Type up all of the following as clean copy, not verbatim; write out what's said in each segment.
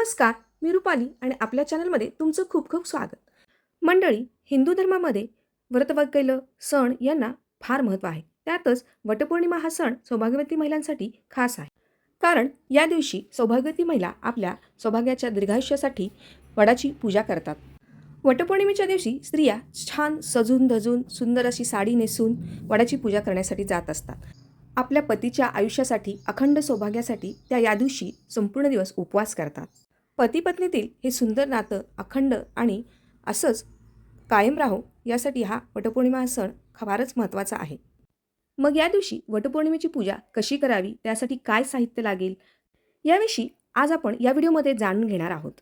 नमस्कार, मी रुपाली आणि आपल्या चॅनलमध्ये तुमचं खूप खूप स्वागत. मंडळी, हिंदू धर्मामध्ये व्रतवगैल सण यांना फार महत्त्व आहे. त्यातच वटपौर्णिमा हा सण सौभाग्यवती महिलांसाठी खास आहे. कारण या दिवशी सौभाग्यवती महिला आपल्या सौभाग्याच्या दीर्घायुष्यासाठी वडाची पूजा करतात. वटपौर्णिमेच्या दिवशी स्त्रिया छान सजून धजून सुंदर अशी साडी नेसून वडाची पूजा करण्यासाठी जात असतात. आपल्या पतीच्या आयुष्यासाठी अखंड सौभाग्यासाठी त्या या दिवशी संपूर्ण दिवस उपवास करतात. पती पत्नीतील हे सुंदर नातं अखंड आणि असंच कायम राहो यासाठी हा वटपौर्णिमा हा सण फारच महत्त्वाचा आहे. मग या दिवशी वटपौर्णिमेची पूजा कशी करावी, त्यासाठी काय साहित्य लागेल याविषयी आज आपण या व्हिडिओमध्ये जाणून घेणार आहोत.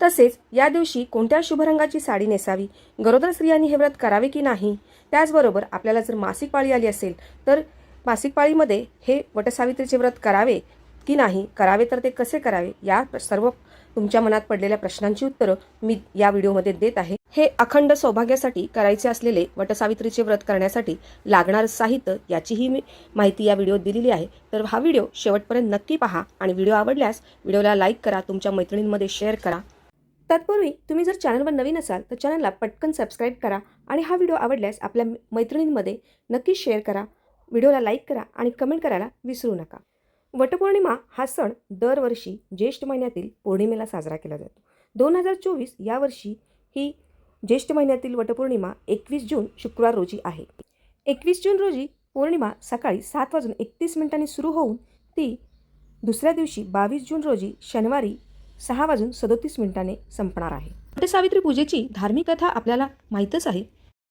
तसेच या दिवशी कोणत्या शुभ रंगाची साडी नेसावी, गरोदर स्त्रियांनी हे व्रत करावे की नाही, त्याचबरोबर आपल्याला जर मासिक पाळी आली असेल तर मासिक पाळीमध्ये हे वटसावित्रीचे व्रत करावे की नाही, करावे तर ते कसे करावे, या सर्व तुमच्या मनात पडलेल्या प्रश्नांची उत्तरं मी या व्हिडिओमध्ये देत आहे. हे अखंड सौभाग्यासाठी करायचे असलेले वटसावित्रीचे व्रत करण्यासाठी लागणारं साहित्य याचीही मी माहिती या व्हिडिओत दिलेली आहे. तर हा व्हिडिओ शेवटपर्यंत नक्की पहा आणि व्हिडिओ आवडल्यास व्हिडिओला लाईक करा, तुमच्या मैत्रिणींमध्ये शेअर करा. तत्पूर्वी तुम्ही जर चॅनलवर नवीन असाल तर चॅनलला पटकन सबस्क्राईब करा आणि हा व्हिडिओ आवडल्यास आपल्या मैत्रिणींमध्ये नक्की शेअर करा, व्हिडिओला लाईक करा आणि कमेंट करायला विसरू नका. वटपौर्णिमा हा सण दरवर्षी ज्येष्ठ महिन्यातील पौर्णिमेला साजरा केला जातो. 2024 यावर्षी ही ज्येष्ठ महिन्यातील वटपौर्णिमा 21 जून शुक्रवार रोजी आहे. 21 जून रोजी पौर्णिमा सकाळी 7:31 सुरू होऊन ती दुसऱ्या दिवशी 22 जून रोजी शनिवारी 6:37 संपणार आहे. वटसावित्री पूजेची धार्मिक कथा आपल्याला माहीतच आहे.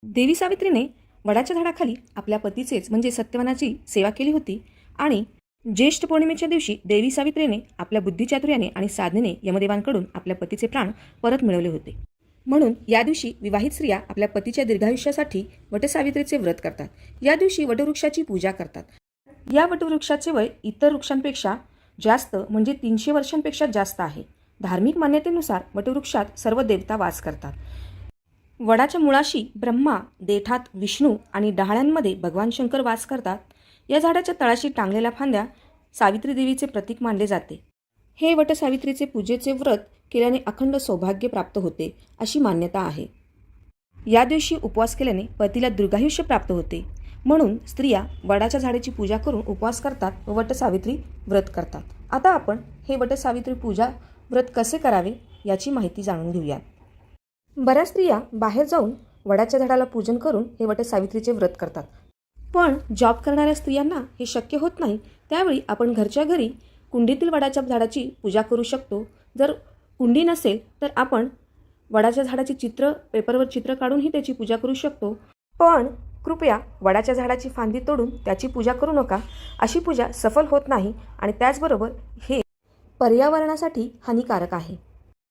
देवी सावित्रीने वडाच्या झाडाखाली आपल्या पतीचेच म्हणजे सत्यवानाची सेवा केली होती आणि ज्येष्ठ पौर्णिमेच्या दिवशी देवी सावित्रीने आपल्या बुद्धिचातुर्याने आणि साधनेने यमदेवांकडून आपल्या पतीचे प्राण परत मिळवले होते. म्हणून या दिवशी विवाहित स्त्रिया आपल्या पतीच्या दीर्घायुष्यासाठी वटसावित्रीचे व्रत करतात. या दिवशी वटवृक्षाची पूजा करतात. या वटवृक्षाचे वय इतर वृक्षांपेक्षा जास्त म्हणजे 300 वर्षांपेक्षा जास्त आहे. धार्मिक मान्यतेनुसार वटवृक्षात सर्व देवता वास करतात. वडाच्या मुळाशी ब्रह्मा, देठात विष्णू आणि डहाळ्यांमध्ये भगवान शंकर वास करतात. या झाडाच्या तळाशी टांगलेल्या फांद्या सावित्री देवीचे प्रतीक मानले जाते. हे वटसावित्रीचे पूजेचे व्रत केल्याने अखंड सौभाग्य प्राप्त होते अशी मान्यता आहे. या दिवशी उपवास केल्याने पतीला दीर्घायुष्य प्राप्त होते. म्हणून स्त्रिया वडाच्या झाडाची पूजा करून उपवास करतात व वटसावित्री व्रत करतात. आता आपण हे वटसावित्री पूजा व्रत कसे करावे याची माहिती जाणून घेऊयात. बऱ्याच स्त्रिया बाहेर जाऊन वडाच्या झाडाला पूजन करून हे वटसावित्रीचे व्रत करतात. पण जॉब करणाऱ्या स्त्रियांना हे शक्य होत नाही. त्यावेळी आपण घरच्या घरी कुंडीतील वडाच्या झाडाची पूजा करू शकतो. जर कुंडी नसेल तर आपण वडाच्या झाडाची पेपरवर चित्र काढूनही त्याची पूजा करू शकतो. पण कृपया वडाच्या झाडाची फांदी तोडून त्याची पूजा करू नका. अशी पूजा सफल होत नाही आणि त्याचबरोबर हे पर्यावरणासाठी हानिकारक आहे.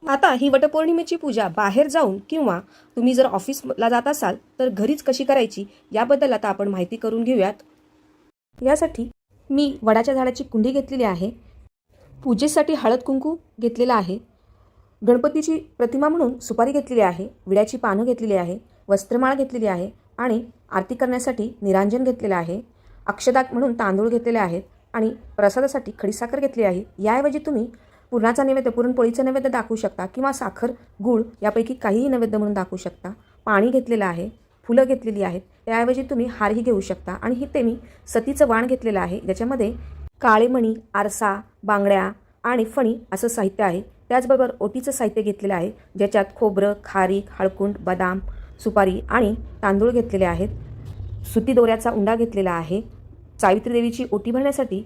आता ही वटपौर्णिमेची पूजा बाहेर जाऊन किंवा तुम्ही जर ऑफिसला जात असाल तर घरीच कशी करायची याबद्दल आता आपण माहिती करून घेऊयात. यासाठी मी वडाच्या झाडाची कुंडी घेतलेली आहे. पूजेसाठी हळद कुंकू घेतलेला आहे. गणपतीची प्रतिमा म्हणून सुपारी घेतलेली आहे. विड्याची पानं घेतलेली आहे. वस्त्रमाळ घेतलेली आहे आणि आरती करण्यासाठी निरांजन घेतलेलं आहे. अक्षदा म्हणून तांदूळ घेतलेले आहेत आणि प्रसादासाठी खडीसाखर घेतली आहे. याऐवजी तुम्ही पुरणाचा नैवेद्य, पुरणपोळीचा नैवेद्य दाखवू शकता किंवा साखर गूळ यापैकी काहीही नैवेद्य म्हणून दाखवू शकता. पाणी घेतलेलं आहे. फुलं घेतलेली आहेत. त्याऐवजी तुम्ही हारही घेऊ शकता. आणि इथे मी सतीचं वाण घेतलेलं आहे, ज्याच्यामध्ये काळे मणी, आरसा, बांगड्या आणि फणी असं साहित्य आहे. त्याचबरोबर ओटीचं साहित्य घेतलेलं आहे, ज्याच्यात खोबरं, खारीक, हळकुंड, बदाम, सुपारी आणि तांदूळ घेतलेले आहेत. सुती दोऱ्याचा उंडा घेतलेला आहे. सावित्री देवीची ओटी भरण्यासाठी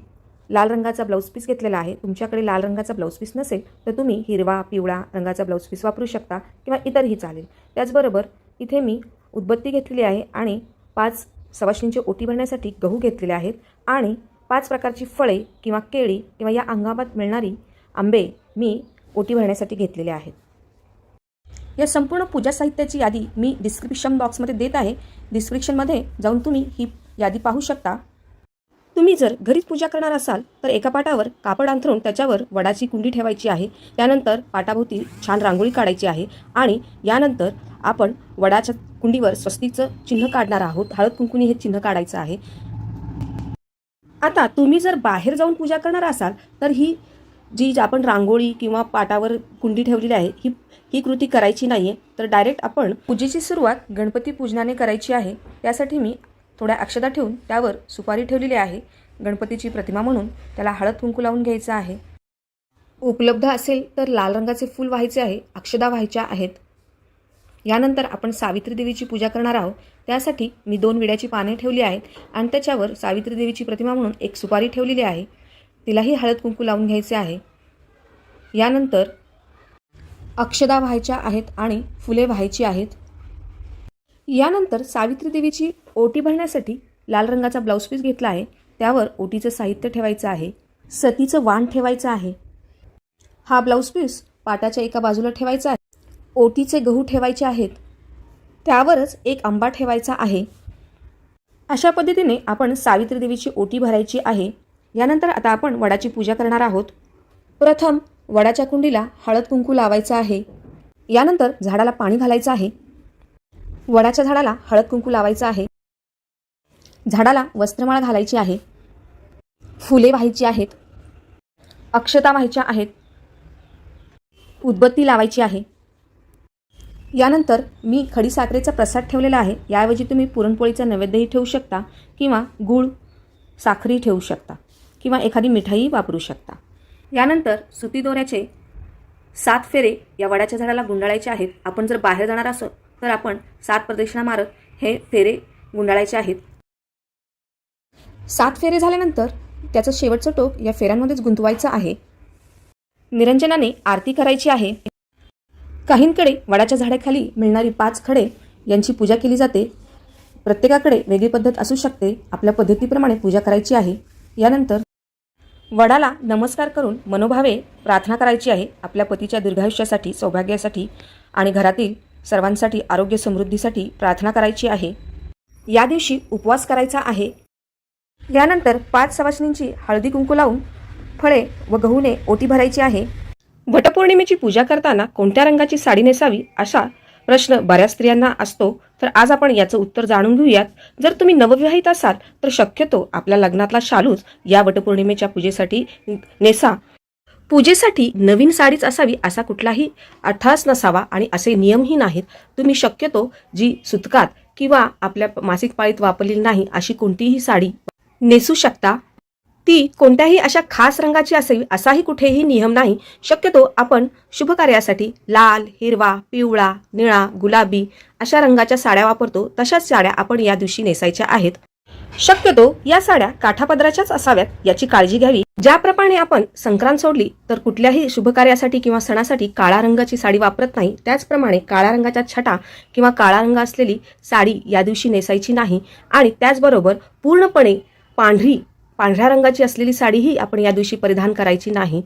लाल रंगाचा ब्लाऊज पीस घेतलेला आहे. तुमच्याकडे लाल रंगाचा ब्लाऊज पीस नसेल तर तुम्ही हिरवा, पिवळा रंगाचा ब्लाऊज पीस वापरू शकता किंवा इतरही चालेल. त्याचबरोबर इथे मी उदबत्ती घेतलेली आहे आणि 5 सवाष्णींची ओटी भरण्यासाठी गहू घेतलेले आहेत आणि 5 प्रकारची फळे किंवा केळी किंवा या हंगामात मिळणारी आंबे मी ओटी भरण्यासाठी घेतलेले आहेत. या संपूर्ण पूजा साहित्याची यादी मी डिस्क्रिप्शन बॉक्समध्ये देत आहे. डिस्क्रिप्शनमध्ये जाऊन तुम्ही ही यादी पाहू शकता. तुम्ही जर घरीच पूजा करणार असाल तर एका पाटावर कापड अंथरून त्याच्यावर वडाची कुंडी ठेवायची आहे. त्यानंतर पाटाभोवती छान रांगोळी काढायची आहे आणि यानंतर आपण वडाच्या कुंडीवर स्वस्तिकचं चिन्ह काढणार आहोत. हळद कुंकुनी हे चिन्ह काढायचं आहे. आता तुम्ही जर बाहेर जाऊन पूजा करणार असाल तर ही जी आपण रांगोळी किंवा पाटावर कुंडी ठेवलेली आहे ही कृती करायची नाही आहे, तर डायरेक्ट आपण पूजेची सुरुवात गणपती पूजनाने करायची आहे. त्यासाठी मी थोड्या अक्षता ठेवून त्यावर सुपारी ठेवलेली आहे. गणपतीची प्रतिमा म्हणून त्याला हळद कुंकू लावून घ्यायचं आहे. उपलब्ध असेल तर लाल रंगाचे फूल व्हायचे आहे, अक्षता व्हायच्या आहेत. यानंतर आपण सावित्री देवीची पूजा करणार आहोत. त्यासाठी मी 2 विड्याची पाने ठेवली आहेत आणि त्याच्यावर सावित्री देवीची प्रतिमा म्हणून एक सुपारी ठेवलेली आहे. तिलाही हळद कुंकू लावून घ्यायचे आहे. यानंतर अक्षता व्हायच्या आहेत आणि फुले व्हायची आहेत. यानंतर सावित्री देवीची ओटी भरण्यासाठी लाल रंगाचा ब्लाऊज पीस घेतला आहे. त्यावर ओटीचं साहित्य ठेवायचं आहे. सतीचं वाण ठेवायचं आहे. हा ब्लाऊज पीस पाटाच्या एका बाजूला ठेवायचा आहे. ओटीचे गहू ठेवायचे आहेत. त्यावरच एक आंबा ठेवायचा आहे. अशा पद्धतीने आपण सावित्री देवीची ओटी भरायची आहे. यानंतर आता आपण वडाची पूजा करणार आहोत. प्रथम वडाच्या कुंडीला हळद कुंकू लावायचं आहे. यानंतर झाडाला पाणी घालायचं आहे. वडाच्या झाडाला हळद कुंकू लावायचं आहे. झाडाला वस्त्रमाळा घालायची आहे. फुले व्हायची आहेत. अक्षता व्हायच्या आहेत. उदबत्ती लावायची आहे. यानंतर मी खडीसाखरेचा प्रसाद ठेवलेला आहे. याऐवजी तुम्ही पुरणपोळीचा नैवेद्यही ठेवू शकता किंवा गूळ साखरही ठेवू शकता किंवा एखादी मिठाई वापरू शकता. यानंतर सुती दोऱ्याचे 7 फेरे या वडाच्या झाडाला गुंडाळायचे आहेत. आपण जर बाहेर जाणार असो तर आपण 7 प्रदक्षिणा मारत हे फेरे गुंडाळायचे आहेत. 7 फेरे झाल्यानंतर त्याचं शेवटचं टोक या फेऱ्यांमध्येच गुंतवायचं आहे. निरंजनाने आरती करायची आहे. काहींकडे वडाच्या झाडाखाली मिळणारी 5 खडे यांची पूजा केली जाते. प्रत्येकाकडे वेगळी पद्धत असू शकते. आपल्या पद्धतीप्रमाणे पूजा करायची आहे. यानंतर वडाला नमस्कार करून मनोभावे प्रार्थना करायची आहे. आपल्या पतीच्या दीर्घायुष्यासाठी, सौभाग्यासाठी आणि घरातील सर्वांसाठी आरोग्य समृद्धीसाठी प्रार्थना करायची आहे. या दिवशी उपवास करायचा आहे. यानंतर 5 सवाष्णींची हळदी कुंकू लावून फळे व गहूने ओटी भरायची आहे. वटपौर्णिमेची पूजा करताना कोणत्या रंगाची साडी नेसावी असा प्रश्न बऱ्याच स्त्रियांना असतो. तर आज आपण याचं उत्तर जाणून घेऊयात. जर तुम्ही नवविवाहित असाल तर शक्यतो आपल्या लग्नातला शालूच या वटपौर्णिमेच्या पूजेसाठी नेसा. पूजेसाठी नवीन साडीच असावी असा कुठलाही अर्थाच नसावा आणि असे नियमही नाहीत. तुम्ही शक्यतो जी सुतकात किंवा आपल्या मासिक पाळीत वापरलेली नाही अशी कोणतीही साडी नेसू शकता. ती कोणत्याही अशा खास रंगाची असावी असाही कुठेही नियम नाही. शक्यतो आपण शुभ कार्यासाठी लाल, हिरवा, पिवळा, निळा, गुलाबी अशा रंगाच्या साड्या वापरतो. तशाच साड्या आपण या दिवशी नेसायच्या आहेत. शक्यतो या साड्या काठापदराच्याच असाव्यात याची काळजी घ्यावी. ज्याप्रमाणे आपण संक्रांत सोडली तर कुठल्याही शुभ कार्यासाठी किंवा सणासाठी काळा रंगाची साडी वापरत नाही, त्याचप्रमाणे काळ्या रंगाच्या छटा किंवा काळा रंग असलेली साडी या दिवशी नेसायची नाही. आणि त्याचबरोबर पूर्णपणे पांढऱ्या रंगाची असलेली साडीही आपण या दिवशी परिधान करायची नाही.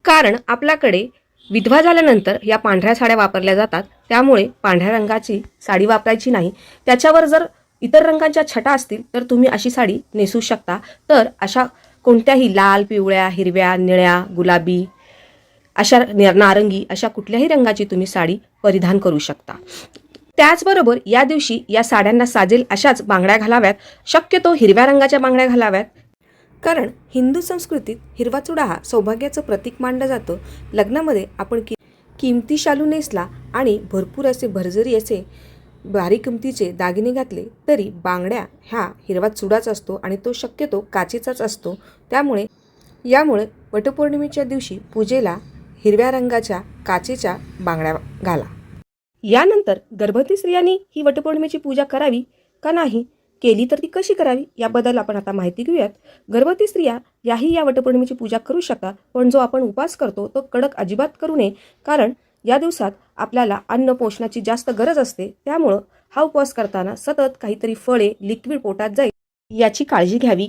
कारण आपल्याकडे विधवा झाल्यानंतर या पांढऱ्या साड्या वापरल्या जातात. त्यामुळे पांढऱ्या रंगाची साडी वापरायची नाही. त्याच्यावर जर इतर रंगांच्या छटा असतील तर तुम्ही अशी साडी नेसू शकता. तर अशा कोणत्याही लाल, पिवळ्या, हिरव्या, निळ्या, गुलाबी अशा नारंगी अशा कुठल्याही रंगाची तुम्ही साडी परिधान करू शकता. त्याचबरोबर या दिवशी या साड्यांना साजेल अशाच बांगड्या घालाव्यात. शक्यतो हिरव्या रंगाच्या बांगड्या घालाव्यात. कारण हिंदू संस्कृतीत हिरवा चुडा हा सौभाग्याचं प्रतीक मानलं जातं. लग्नामध्ये आपण किमती शालू नेसला आणि भरपूर असे भरजरी असे बारीक किमतीचे दागिने घातले तरी बांगड्या हा हिरवा चुडाच असतो आणि तो शक्यतो काचेचाच असतो. यामुळे वटपौर्णिमेच्या दिवशी पूजेला हिरव्या रंगाच्या काचेच्या बांगड्या घाला. यानंतर गर्भवती स्त्रियांनी ही वटपौर्णिमेची पूजा करावी का नाही, केली तर ती कशी करावी याबद्दल आपण आता माहिती घेऊयात. गर्भवती स्त्रिया या वटपौर्णिमेची पूजा करू शकतात, पण जो आपण उपवास करतो तो कडक अजिबात करू नये. कारण या दिवसात आपल्याला अन्न पोषणाची जास्त गरज असते. त्यामुळं हा उपवास करताना सतत काहीतरी फळे, लिक्विड पोटात जाईल याची काळजी घ्यावी.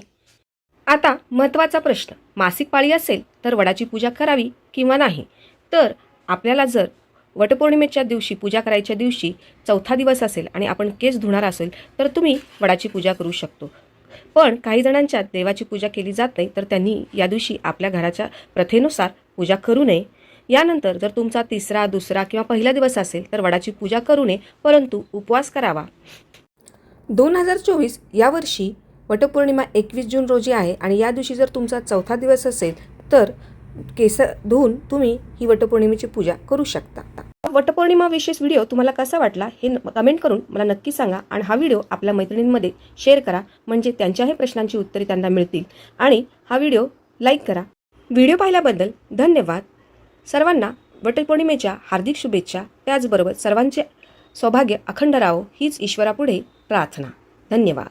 आता महत्त्वाचा प्रश्न, मासिक पाळी असेल तर वडाची पूजा करावी किंवा नाही. तर आपल्याला जर वटपौर्णिमेच्या दिवशी पूजा करायच्या दिवशी 4था दिवस असेल आणि आपण केस धुणार असेल तर तुम्ही वडाची पूजा करू शकतो. पण काही जणांच्या देवाची पूजा केली जात नाही तर त्यांनी या दिवशी आपल्या घराच्या प्रथेनुसार पूजा करू नये. यानंतर जर तुमचा 3रा, 2रा किंवा पहिला दिवस असेल तर वडाची पूजा करू नये, परंतु उपवास करावा. 2024 यावर्षी वटपौर्णिमा 21 जून रोजी आहे आणि या दिवशी जर तुमचा 4था दिवस असेल तर केस धुवून तुम्ही ही वटपौर्णिमेची पूजा करू शकता. वटपौर्णिमा विशेष व्हिडिओ तुम्हाला कसा वाटला हे कमेंट करून मला नक्की सांगा आणि हा व्हिडिओ आपल्या मैत्रिणींमध्ये शेअर करा, म्हणजे त्यांच्याही प्रश्नांची उत्तरे त्यांना मिळतील. आणि हा व्हिडिओ लाईक करा. व्हिडिओ पाहिल्याबद्दल धन्यवाद. सर्वांना वटपौर्णिमेच्या हार्दिक शुभेच्छा. त्याचबरोबर सर्वांचे सौभाग्य अखंड राहो हीच ईश्वरापुढे प्रार्थना. धन्यवाद.